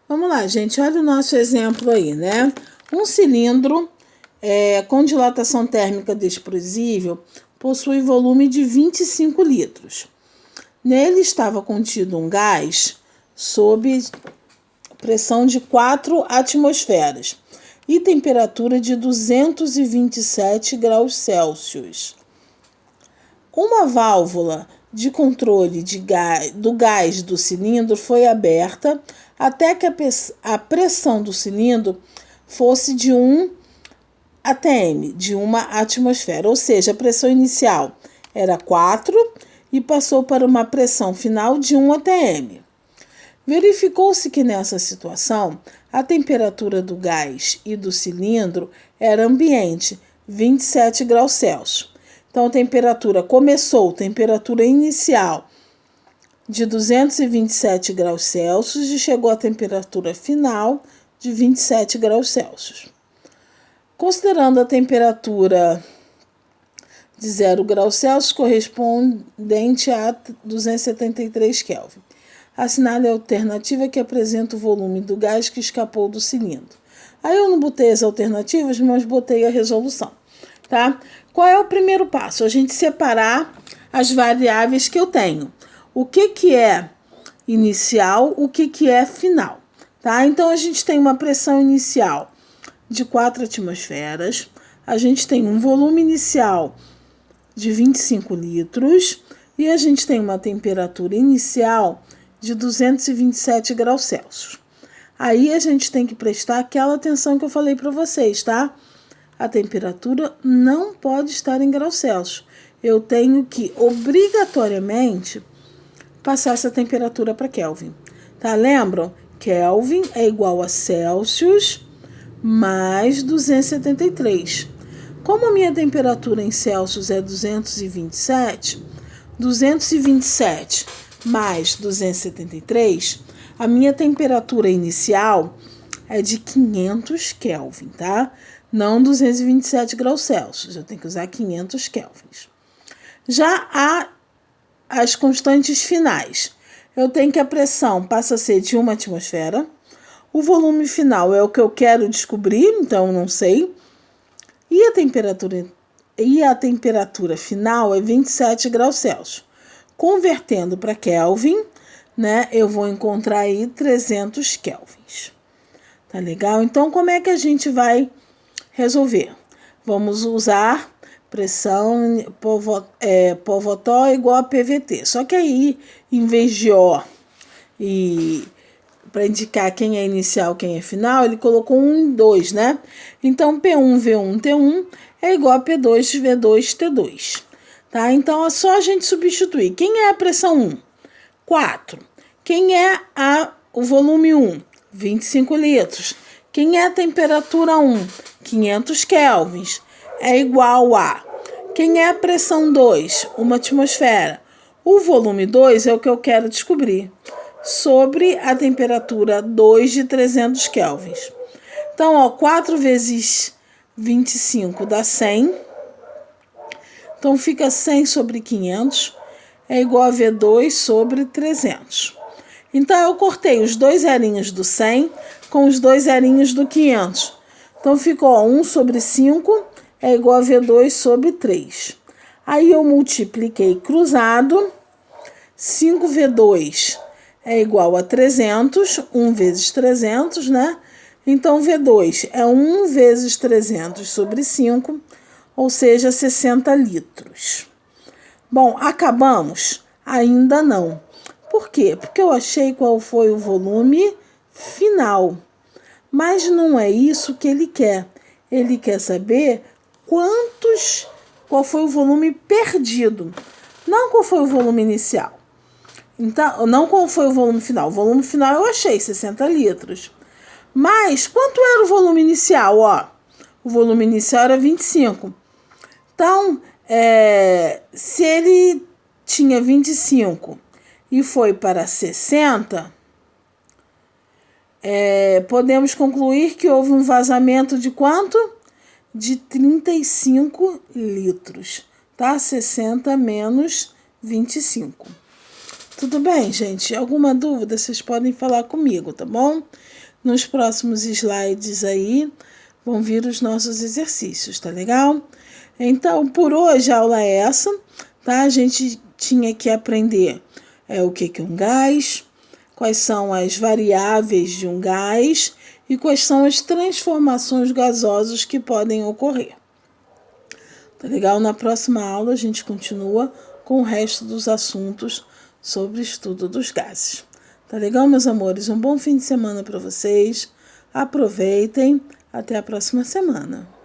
Vamos lá, gente. Olha o nosso exemplo aí, né? Um cilindro com dilatação térmica desprezível possui volume de 25 litros. Nele estava contido um gás sob pressão de 4 atmosferas e temperatura de 227 graus Celsius. Uma válvula de controle do gás do cilindro foi aberta até que a pressão do cilindro fosse de 1 atm, de uma atmosfera, ou seja, a pressão inicial era 4 e passou para uma pressão final de 1 atm. Verificou-se que nessa situação a temperatura do gás e do cilindro era ambiente, 27 graus Celsius. Então, a temperatura inicial de 227 graus Celsius e chegou à temperatura final de 27 graus Celsius. Considerando a temperatura de 0 graus Celsius correspondente a 273 Kelvin. Assinale a alternativa que apresenta o volume do gás que escapou do cilindro. Aí eu não botei as alternativas, mas botei a resolução, tá? Qual é o primeiro passo? A gente separar as variáveis que eu tenho. O que é inicial, o que é final, tá? Então, a gente tem uma pressão inicial de 4 atmosferas, a gente tem um volume inicial de 25 litros e a gente tem uma temperatura inicial de 227 graus Celsius. Aí a gente tem que prestar aquela atenção que eu falei para vocês, tá? A temperatura não pode estar em graus Celsius. Eu tenho que, obrigatoriamente, passar essa temperatura para Kelvin. Tá? Lembram? Kelvin é igual a Celsius mais 273. Como a minha temperatura em Celsius é 227 mais 273, a minha temperatura inicial é de 500 Kelvin, tá? Não 227 graus Celsius, eu tenho que usar 500 Kelvins. Já há as constantes finais. Eu tenho que a pressão passa a ser de 1 atmosfera. O volume final é o que eu quero descobrir, então não sei. E a temperatura final é 27 graus Celsius. Convertendo para Kelvin, né, eu vou encontrar aí 300 Kelvins. Tá legal? Então, como é que a gente vai resolver? Vamos usar pressão Povetó igual a PVT. Só que aí, em vez de O e para indicar quem é inicial e quem é final, ele colocou 1 e 2, né? Então, P1V1T1 é igual a P2V2T2. Tá? Então, é só a gente substituir. Quem é a pressão 1? 4. Quem é o volume 1? 25 litros. Quem é a temperatura 1? 500 kelvins. É igual a... Quem é a pressão 2? 1 atmosfera. O volume 2 é o que eu quero descobrir. Sobre a temperatura 2 de 300 kelvins. Então, ó, 4 vezes 25 dá 100. Então, fica 100 sobre 500 é igual a V2 sobre 300. Então, eu cortei os 2 zerinhos do 100 com os 2 zerinhos do 500. Então, ficou 1 sobre 5 é igual a V2 sobre 3. Aí, eu multipliquei cruzado. 5V2 é igual a 300. 1 vezes 300, né? Então, V2 é 1 vezes 300 sobre 5, ou seja, 60 litros. Bom, acabamos? Ainda não. Por quê? Porque eu achei qual foi o volume final. Mas não é isso que ele quer. Ele quer saber qual foi o volume perdido. Não qual foi o volume inicial. Então, não qual foi o volume final. O volume final eu achei 60 litros. Mas quanto era o volume inicial? Ó, o volume inicial era 25. Então, se ele tinha 25 e foi para 60, podemos concluir que houve um vazamento de quanto? De 35 litros. Tá? 60 menos 25. Tudo bem, gente? Alguma dúvida, vocês podem falar comigo, tá bom? Nos próximos slides aí vão vir os nossos exercícios, tá legal? Então, por hoje a aula é essa, tá? A gente tinha que aprender o que é um gás, quais são as variáveis de um gás e quais são as transformações gasosas que podem ocorrer. Tá legal? Na próxima aula a gente continua com o resto dos assuntos sobre o estudo dos gases. Tá legal, meus amores? Um bom fim de semana para vocês. Aproveitem. Até a próxima semana.